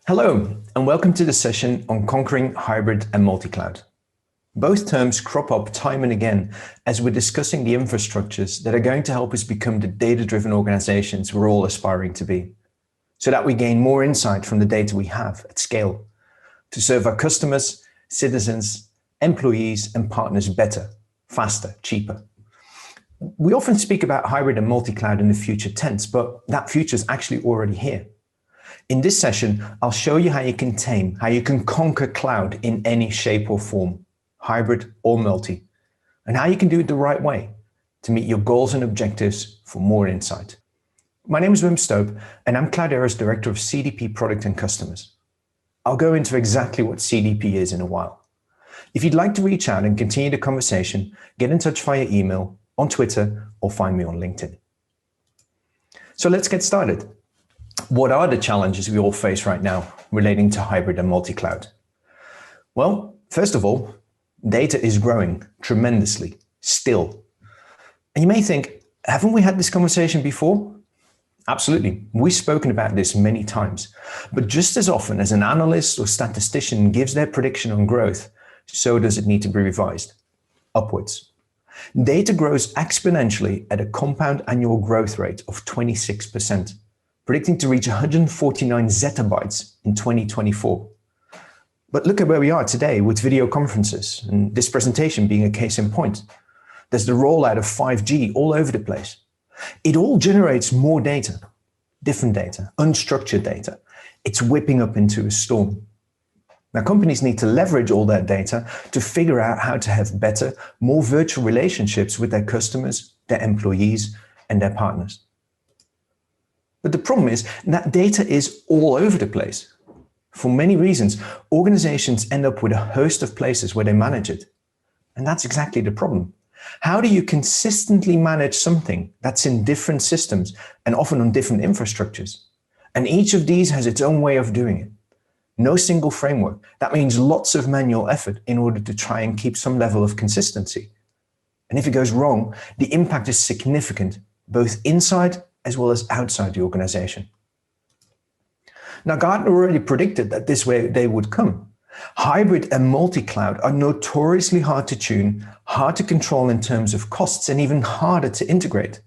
Hello, and welcome to the session on conquering hybrid and multi-cloud. Both terms crop up time and again as we're discussing the infrastructures that are going to help us become the data-driven organizations we're all aspiring to be, so that we gain more insight from the data we have at scale to serve our customers, citizens, employees, and partners better, faster, cheaper. We often speak about hybrid and multi-cloud in the future tense, but that future is actually already here. In this session, I'll show you how you can tame, how you can conquer cloud in any shape or form, hybrid or multi, and how you can do it the right way to meet your goals and objectives for more insight. My name is Wim Stoop, and I'm Cloudera's Director of CDP Product and Customers. I'll go into exactly what CDP is in a while. If you'd like to reach out and continue the conversation, get in touch via email, on Twitter, or find me on LinkedIn. So let's get started. What are the challenges we all face right now relating to hybrid and multi-cloud? Well, first of all, data is growing tremendously, still. And you may think, haven't we had this conversation before? Absolutely. We've spoken about this many times. But just as often as an analyst or statistician gives their prediction on growth, so does it need to be revised upwards. Data grows exponentially at a compound annual growth rate of 26%. Predicting to reach 149 zettabytes in 2024. But look at where we are today with video conferences, and this presentation being a case in point. There's the rollout of 5G all over the place. It all generates more data, different data, unstructured data. It's whipping up into a storm. Now, companies need to leverage all that data to figure out how to have better, more virtual relationships with their customers, their employees, and their partners. But the problem is that data is all over the place. For many reasons, organizations end up with a host of places where they manage it. And that's exactly the problem. How do you consistently manage something that's in different systems and often on different infrastructures? And each of these has its own way of doing it. No single framework. That means lots of manual effort in order to try and keep some level of consistency. And if it goes wrong, the impact is significant, both inside as well as outside the organization. Now, Gartner already predicted that this way they would come. Hybrid and multi-cloud are notoriously hard to tune, hard to control in terms of costs, and even harder to integrate.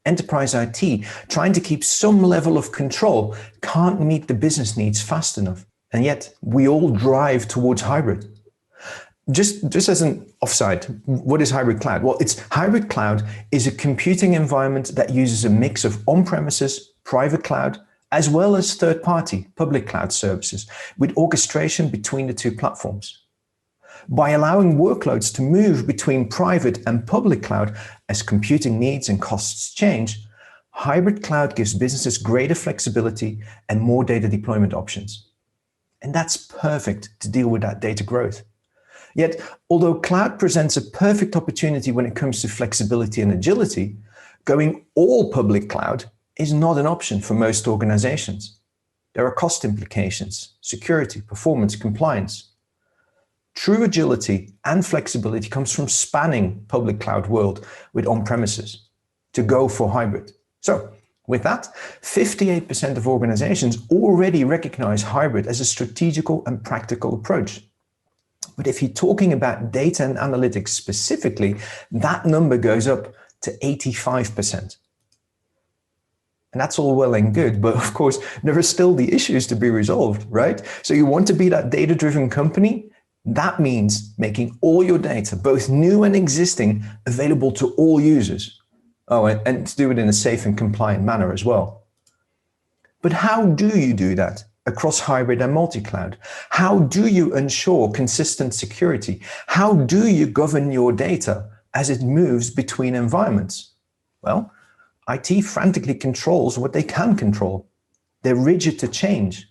Enterprise IT, trying to keep some level of control, can't meet the business needs fast enough. And yet, we all drive towards hybrid. Just as an offside, what is hybrid cloud? Well, hybrid cloud is a computing environment that uses a mix of on-premises, private cloud, as well as third-party public cloud services with orchestration between the two platforms. By allowing workloads to move between private and public cloud as computing needs and costs change, hybrid cloud gives businesses greater flexibility and more data deployment options. And that's perfect to deal with that data growth. Yet, although cloud presents a perfect opportunity when it comes to flexibility and agility, going all public cloud is not an option for most organizations. There are cost implications, security, performance, compliance. True agility and flexibility comes from spanning public cloud world with on-premises to go for hybrid. So, with that, 58% of organizations already recognize hybrid as a strategical and practical approach. But if you're talking about data and analytics specifically, that number goes up to 85%. And that's all well and good, but of course, there are still the issues to be resolved, right? So you want to be that data-driven company? That means making all your data, both new and existing, available to all users. Oh, and to do it in a safe and compliant manner as well. But how do you do that across hybrid and multi-cloud? How do you ensure consistent security? How do you govern your data as it moves between environments? Well, IT frantically controls what they can control. They're rigid to change.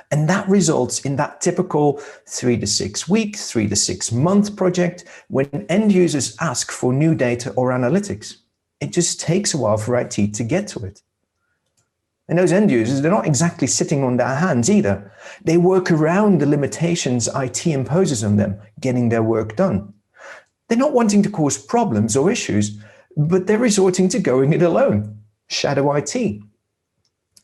And that results in that typical 3 to 6 week, 3 to 6 month project when end users ask for new data or analytics. It just takes a while for IT to get to it. And those end users, they're not exactly sitting on their hands either. They work around the limitations IT imposes on them, getting their work done. They're not wanting to cause problems or issues, but they're resorting to going it alone, shadow IT.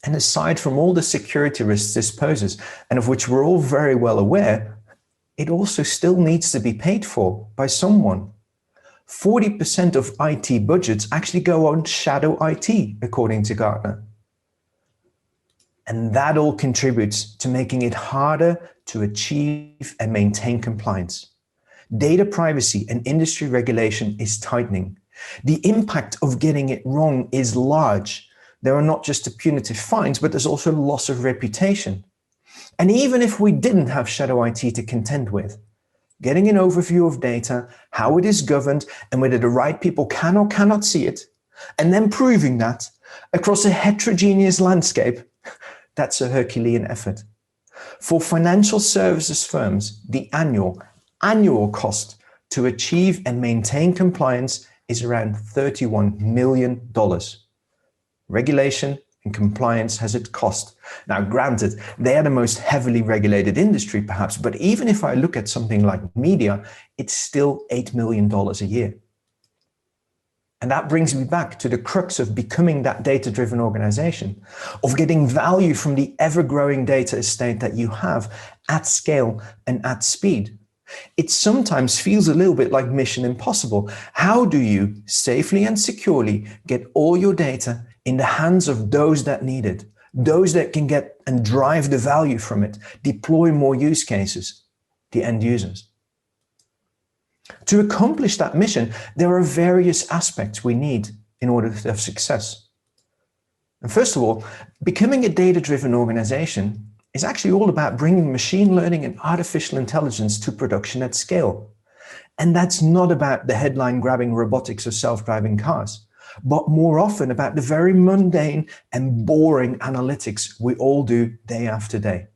And aside from all the security risks this poses, and of which we're all very well aware, it also still needs to be paid for by someone. 40% of IT budgets actually go on shadow IT, according to Gartner. And that all contributes to making it harder to achieve and maintain compliance. Data privacy and industry regulation is tightening. The impact of getting it wrong is large. There are not just the punitive fines, but there's also loss of reputation. And even if we didn't have shadow IT to contend with, getting an overview of data, how it is governed, and whether the right people can or cannot see it, and then proving that across a heterogeneous landscape, that's a Herculean effort. For financial services firms, the annual cost to achieve and maintain compliance is around $31 million. Regulation and compliance has its cost. Now, granted, they are the most heavily regulated industry, perhaps, but even if I look at something like media, it's still $8 million a year. And that brings me back to the crux of becoming that data-driven organization, of getting value from the ever-growing data estate that you have at scale and at speed. It sometimes feels a little bit like Mission Impossible. How do you safely and securely get all your data in the hands of those that need it, those that can get and drive the value from it, deploy more use cases, the end users? To accomplish that mission, there are various aspects we need in order to have success. And first of all, becoming a data-driven organization is actually all about bringing machine learning and artificial intelligence to production at scale. And that's not about the headline-grabbing robotics or self-driving cars, but more often about the very mundane and boring analytics we all do day after day.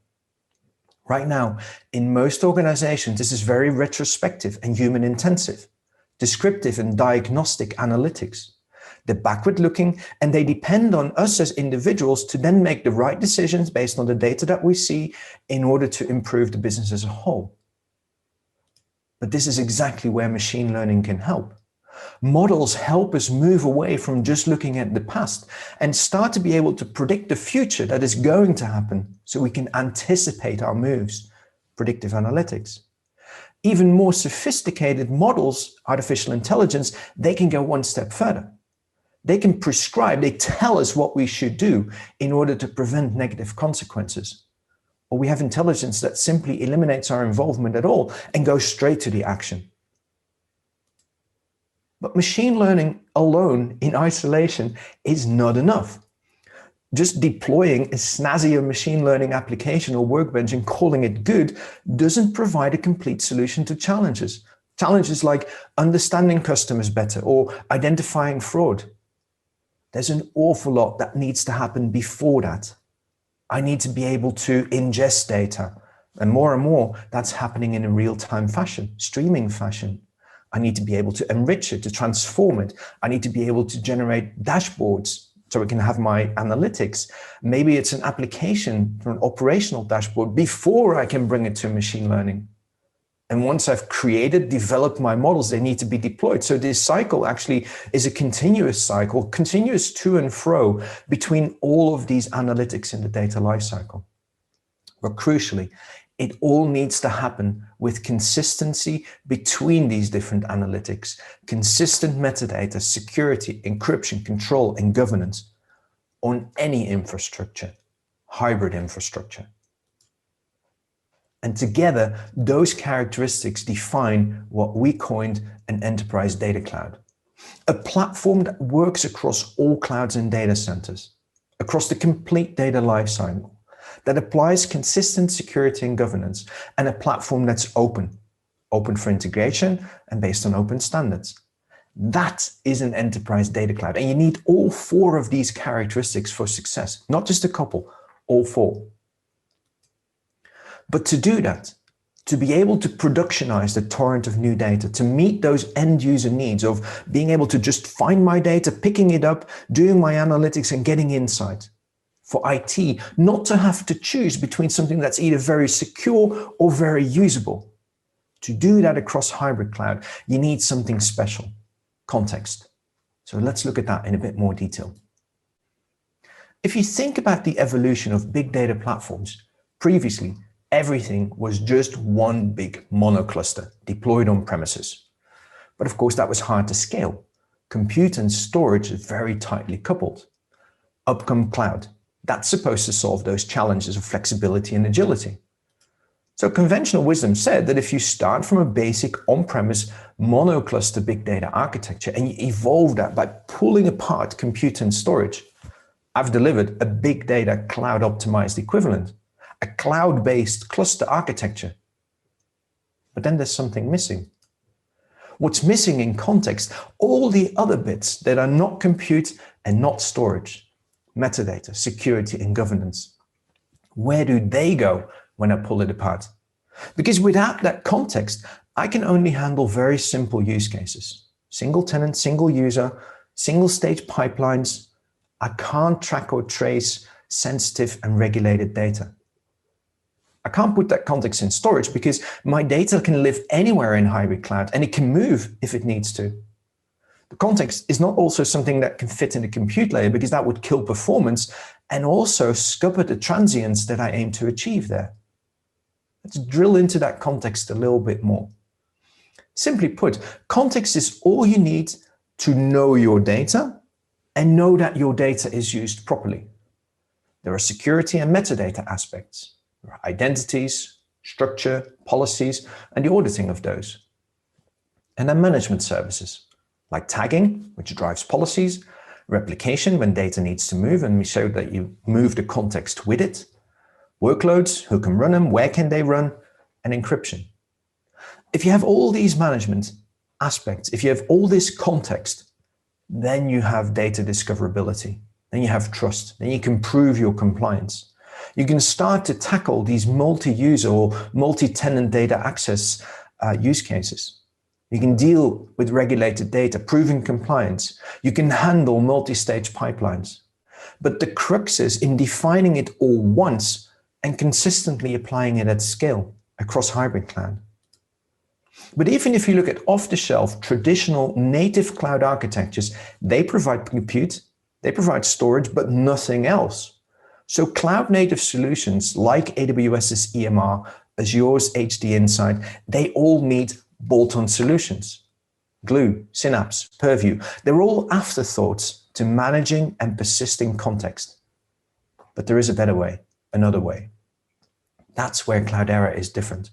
Right now, in most organizations, this is very retrospective and human intensive, descriptive and diagnostic analytics. They're backward looking, and they depend on us as individuals to then make the right decisions based on the data that we see in order to improve the business as a whole. But this is exactly where machine learning can help. Models help us move away from just looking at the past and start to be able to predict the future that is going to happen so we can anticipate our moves, predictive analytics. Even more sophisticated models, artificial intelligence, they can go one step further. They can prescribe, they tell us what we should do in order to prevent negative consequences. Or we have intelligence that simply eliminates our involvement at all and goes straight to the action. But machine learning alone in isolation is not enough. Just deploying a snazzier machine learning application or workbench and calling it good doesn't provide a complete solution to challenges. Challenges like understanding customers better or identifying fraud. There's an awful lot that needs to happen before that. I need to be able to ingest data. And more, that's happening in a real-time fashion, streaming fashion. I need to be able to enrich it, to transform it. I need to be able to generate dashboards so I can have my analytics. Maybe it's an application for an operational dashboard before I can bring it to machine learning. And once I've created, developed my models, they need to be deployed. So this cycle actually is a continuous cycle, continuous to and fro between all of these analytics in the data lifecycle. But crucially, it all needs to happen with consistency between these different analytics, consistent metadata, security, encryption, control, and governance on any infrastructure, hybrid infrastructure. And together, those characteristics define what we coined an enterprise data cloud, a platform that works across all clouds and data centers, across the complete data lifecycle, that applies consistent security and governance, and a platform that's open for integration and based on open standards. That is an enterprise data cloud. And you need all four of these characteristics for success, not just a couple, all four. But to do that, to be able to productionize the torrent of new data, to meet those end user needs of being able to just find my data, picking it up, doing my analytics and getting insight. For IT, not to have to choose between something that's either very secure or very usable. To do that across hybrid cloud, you need something special, context. So let's look at that in a bit more detail. If you think about the evolution of big data platforms, previously everything was just one big monocluster deployed on premises. But of course that was hard to scale. Compute and storage is very tightly coupled. Up come cloud. That's supposed to solve those challenges of flexibility and agility. So conventional wisdom said that if you start from a basic on-premise monocluster big data architecture and you evolve that by pulling apart compute and storage, I've delivered a big data cloud optimized equivalent, a cloud-based cluster architecture. But then there's something missing. What's missing in context, all the other bits that are not compute and not storage, metadata, security, and governance. Where do they go when I pull it apart? Because without that context, I can only handle very simple use cases. Single tenant, single user, single stage pipelines. I can't track or trace sensitive and regulated data. I can't put that context in storage because my data can live anywhere in hybrid cloud and it can move if it needs to. The context is not also something that can fit in the compute layer because that would kill performance and also scupper the transients that I aim to achieve there. Let's drill into that context a little bit more. Simply put, context is all you need to know your data and know that your data is used properly. There are security and metadata aspects. There are identities, structure, policies, and the auditing of those. And then management services, like tagging, which drives policies, replication when data needs to move, and we show that you move the context with it, workloads, who can run them, where can they run, and encryption. If you have all these management aspects, if you have all this context, then you have data discoverability, then you have trust, then you can prove your compliance. You can start to tackle these multi-user or multi-tenant data access use cases. You can deal with regulated data, proving compliance. You can handle multi-stage pipelines. But the crux is in defining it all once and consistently applying it at scale across hybrid cloud. But even if you look at off-the-shelf traditional native cloud architectures, they provide compute, they provide storage, but nothing else. So cloud-native solutions like AWS's EMR, Azure's HD Insight, they all need bolt-on solutions. Glue, Synapse, Purview, they're all afterthoughts to managing and persisting context. But there is a better way, another way. That's where Cloudera is different.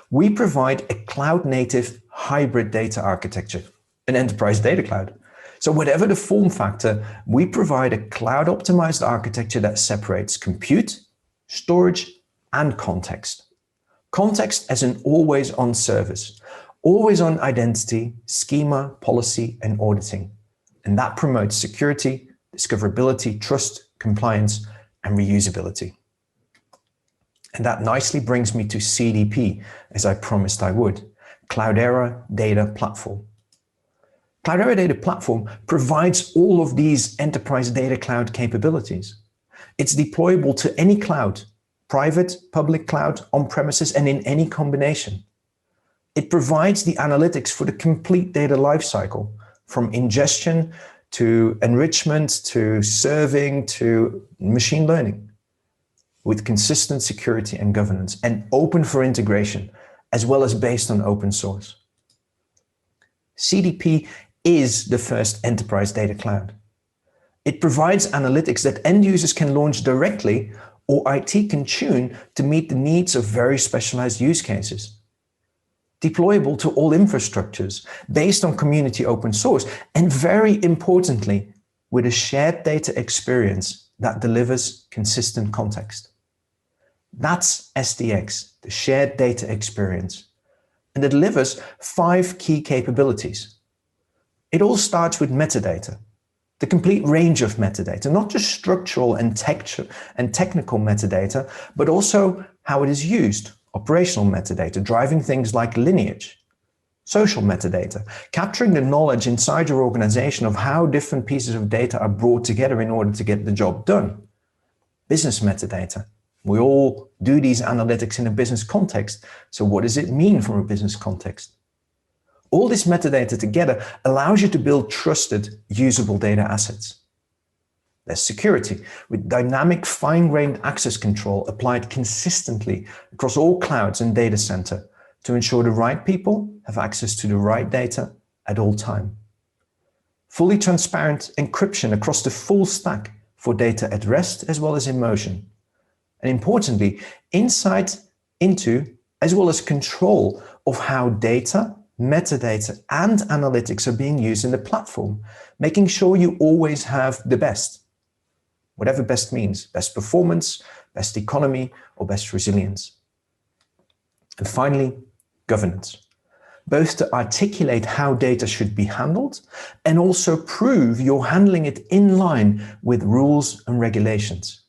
We provide a cloud-native hybrid data architecture, an enterprise data cloud. So whatever the form factor, we provide a cloud-optimized architecture that separates compute, storage, and context. Context as an always-on service, always-on identity, schema, policy, and auditing. And that promotes security, discoverability, trust, compliance, and reusability. And that nicely brings me to CDP, as I promised I would, Cloudera Data Platform. Cloudera Data Platform provides all of these enterprise data cloud capabilities. It's deployable to any cloud, private, public cloud, on-premises, and in any combination. It provides the analytics for the complete data lifecycle, from ingestion to enrichment to serving to machine learning, with consistent security and governance and open for integration, as well as based on open source. CDP is the first enterprise data cloud. It provides analytics that end users can launch directly or IT can tune to meet the needs of very specialized use cases. Deployable to all infrastructures, based on community open source, and very importantly, with a shared data experience that delivers consistent context. That's SDX, the shared data experience. And it delivers 5 key capabilities. It all starts with metadata, the complete range of metadata, not just structural and technical metadata, but also how it is used, operational metadata, driving things like lineage, social metadata, capturing the knowledge inside your organization of how different pieces of data are brought together in order to get the job done, business metadata. We all do these analytics in a business context. So what does it mean from a business context? All this metadata together allows you to build trusted, usable data assets. There's security, with dynamic fine-grained access control applied consistently across all clouds and data center to ensure the right people have access to the right data at all time. Fully transparent encryption across the full stack for data at rest as well as in motion. And importantly, insight into as well as control of how data, metadata, and analytics are being used in the platform, making sure you always have the best. Whatever best means, best performance, best economy, or best resilience. And finally, governance. Both to articulate how data should be handled and also prove you're handling it in line with rules and regulations.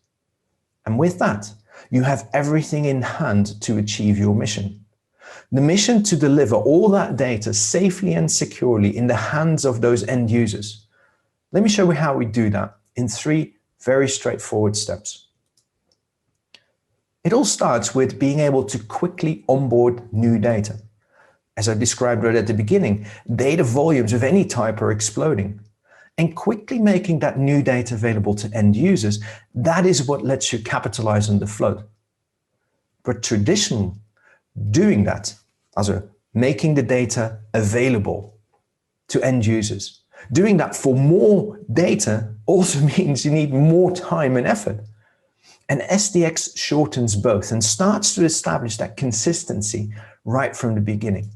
And with that, you have everything in hand to achieve your mission. The mission to deliver all that data safely and securely in the hands of those end users. Let me show you how we do that in 3 very straightforward steps. It all starts with being able to quickly onboard new data. As I described right at the beginning, data volumes of any type are exploding. And quickly making that new data available to end users, that is what lets you capitalize on the flood. But traditionally, doing that, also making the data available to end users, doing that for more data also means you need more time and effort. And SDX shortens both and starts to establish that consistency right from the beginning.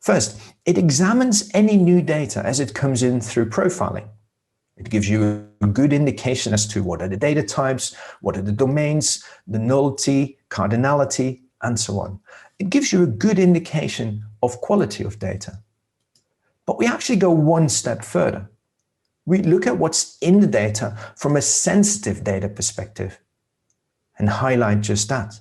First, it examines any new data as it comes in through profiling. It gives you a good indication as to what are the data types, what are the domains, the nullity, cardinality, and so on. It gives you a good indication of quality of data. But we actually go one step further. We look at what's in the data from a sensitive data perspective and highlight just that.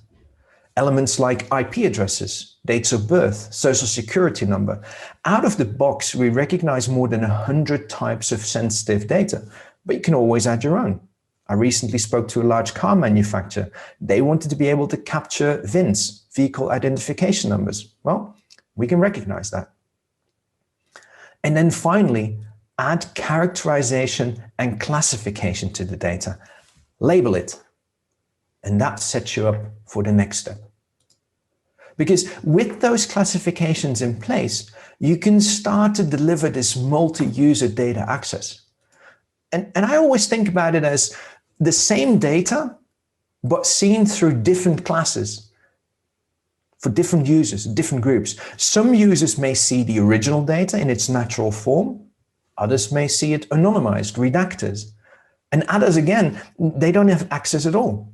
Elements like IP addresses, dates of birth, social security number. Out of the box, we recognize more than 100 types of sensitive data, but you can always add your own. I recently spoke to a large car manufacturer. They wanted to be able to capture VINs, vehicle identification numbers. Well, we can recognize that. And then finally, add characterization and classification to the data. Label it. And that sets you up for the next step. Because with those classifications in place, you can start to deliver this multi-user data access. And I always think about it as the same data, but seen through different classes for different users, different groups. Some users may see the original data in its natural form. Others may see it anonymized, redacted. And others, again, they don't have access at all.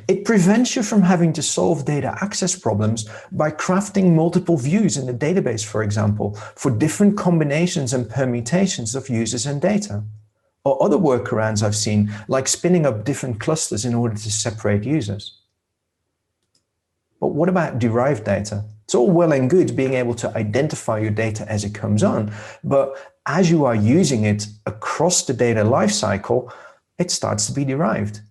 It prevents you from having to solve data access problems by crafting multiple views in the database, for example, for different combinations and permutations of users and data. Or other workarounds I've seen, like spinning up different clusters in order to separate users. But what about derived data? It's all well and good being able to identify your data as it comes on, but as you are using it across the data lifecycle, it starts to be derived.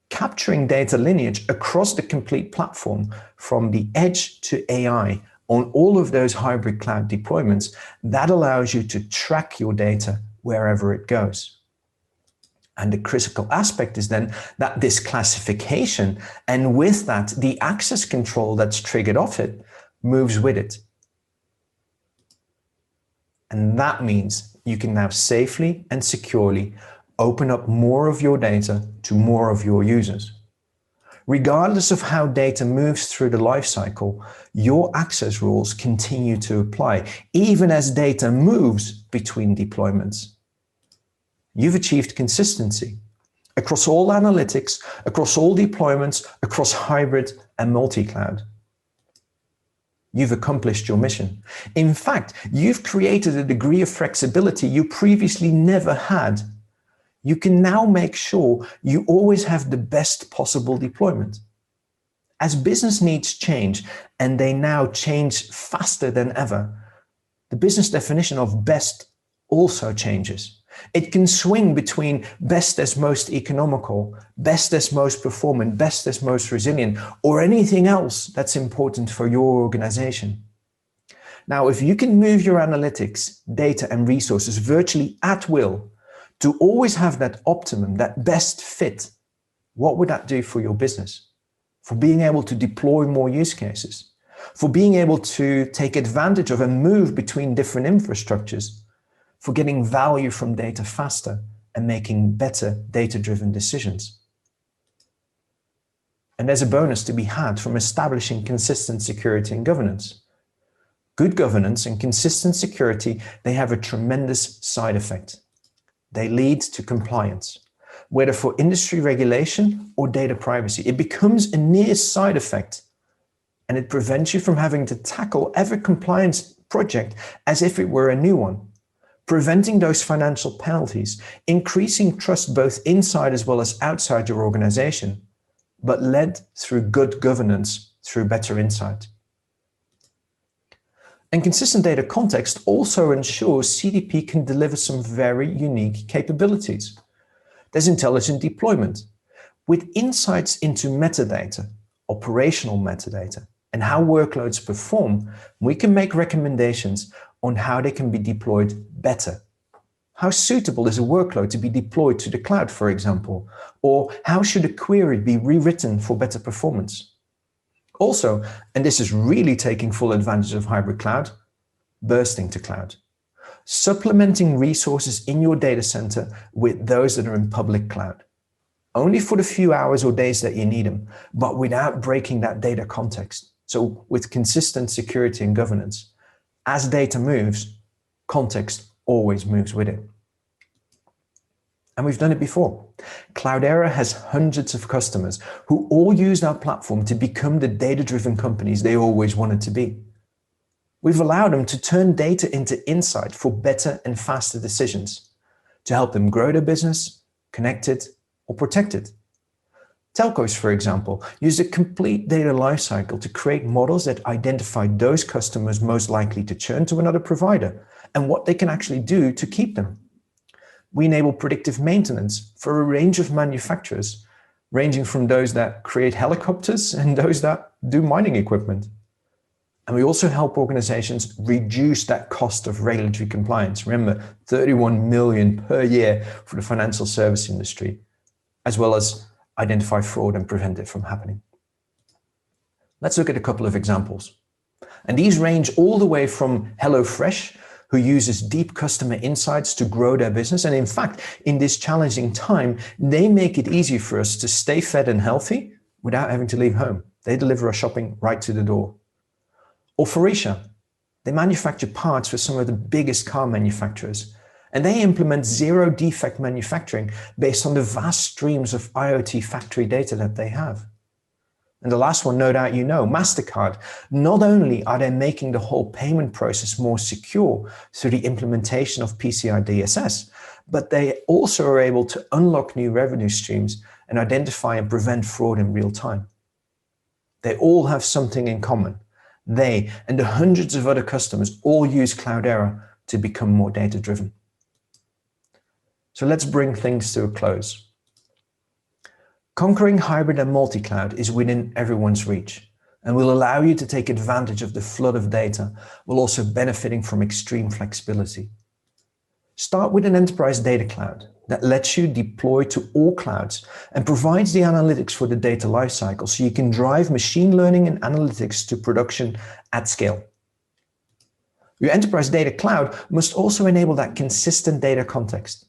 Capturing data lineage across the complete platform, from the edge to AI, on all of those hybrid cloud deployments, that allows you to track your data wherever it goes. And the critical aspect is then that this classification, and with that, the access control that's triggered off it, moves with it. And that means you can now safely and securely open up more of your data to more of your users. Regardless of how data moves through the lifecycle, your access rules continue to apply, even as data moves between deployments. You've achieved consistency across all analytics, across all deployments, across hybrid and multi-cloud. You've accomplished your mission. In fact, you've created a degree of flexibility you previously never had. You can now make sure you always have the best possible deployment. As business needs change, and they now change faster than ever, the business definition of best also changes. It can swing between best as most economical, best as most performant, best as most resilient, or anything else that's important for your organization. Now, if you can move your analytics, data, and resources virtually at will To always have that optimum, that best fit, what would that do for your business? For being able to deploy more use cases, for being able to take advantage of and move between different infrastructures, for getting value from data faster and making better data-driven decisions. And there's a bonus to be had from establishing consistent security and governance. Good governance and consistent security, they have a tremendous side effect. They lead to compliance, whether for industry regulation or data privacy. It becomes a near side effect, and it prevents you from having to tackle every compliance project as if it were a new one, preventing those financial penalties, increasing trust both inside as well as outside your organization, but led through good governance, through better insight. And consistent data context also ensures CDP can deliver some very unique capabilities. There's intelligent deployment. With insights into metadata, operational metadata, and how workloads perform, we can make recommendations on how they can be deployed better. How suitable is a workload to be deployed to the cloud, for example? Or how should a query be rewritten for better performance? Also, and this is really taking full advantage of hybrid cloud, bursting to cloud. Supplementing resources in your data center with those that are in public cloud. Only for the few hours or days that you need them, but without breaking that data context. So with consistent security and governance, as data moves, context always moves with it. And we've done it before. Cloudera has hundreds of customers who all use our platform to become the data-driven companies they always wanted to be. We've allowed them to turn data into insight for better and faster decisions, to help them grow their business, connect it, or protect it. Telcos, for example, use a complete data lifecycle to create models that identify those customers most likely to churn to another provider and what they can actually do to keep them. We enable predictive maintenance for a range of manufacturers, ranging from those that create helicopters and those that do mining equipment. And we also help organizations reduce that cost of regulatory compliance. Remember, 31 million per year for the financial service industry, as well as identify fraud and prevent it from happening. Let's look at a couple of examples. And these range all the way from HelloFresh, who uses deep customer insights to grow their business. And in fact, in this challenging time, they make it easy for us to stay fed and healthy without having to leave home. They deliver our shopping right to the door. Or Faurecia, they manufacture parts for some of the biggest car manufacturers. And they implement zero defect manufacturing based on the vast streams of IoT factory data that they have. And the last one, no doubt you know, MasterCard. Not only are they making the whole payment process more secure through the implementation of PCI DSS, but they also are able to unlock new revenue streams and identify and prevent fraud in real time. They all have something in common. They and the hundreds of other customers all use Cloudera to become more data-driven. So let's bring things to a close. Conquering hybrid and multi-cloud is within everyone's reach and will allow you to take advantage of the flood of data while also benefiting from extreme flexibility. Start with an enterprise data cloud that lets you deploy to all clouds and provides the analytics for the data lifecycle so you can drive machine learning and analytics to production at scale. Your enterprise data cloud must also enable that consistent data context.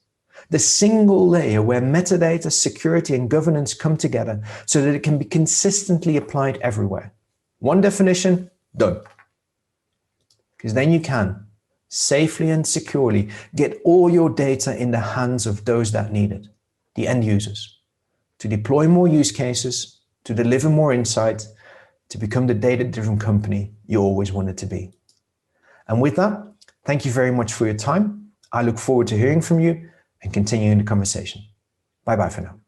The single layer where metadata, security, and governance come together so that it can be consistently applied everywhere. One definition, done. Because then you can safely and securely get all your data in the hands of those that need it, the end users, to deploy more use cases, to deliver more insight, to become the data-driven company you always wanted to be. And with that, thank you very much for your time. I look forward to hearing from you and continuing the conversation. Bye-bye for now.